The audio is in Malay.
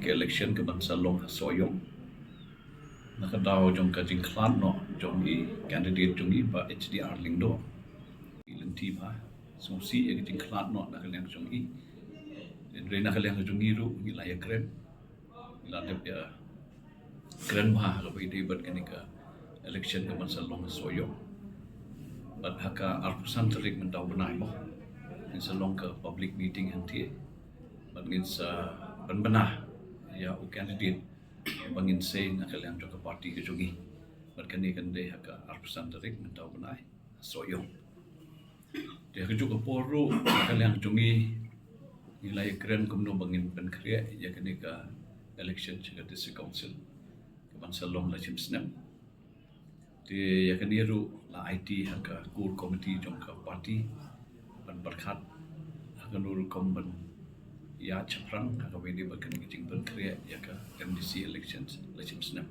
ke election ke bansa long soyong nakadaw jong ka jingklan no jong i candidate jong i ba HDR lingdo ilanti ba so si e jingklan no nakaliang jong i re nakaliang jong i ru ilaya kren iladep ya kren ba ka ba debat kanika election ke bansa long soyong bat haka arpusan terik mendaw benai mo in sa long ka public meeting hanti bat ngin sa benbenah ya u candidate bangin say nakaliang jong ka party ke jongi bat kani kan de haka arpusan terik mendaw benai soyong dia ke juga poru nakaliang jongi nilai keren kumno bangin pen kriya ya kani ka election chiga district council ke bansa long la chimsnam di ya kani ru la IT haka core committee jong ka party ban berkat haka nur komban ya chaprang haka wedi bakani jing pen kriya ya ka MDC elections la chimsnam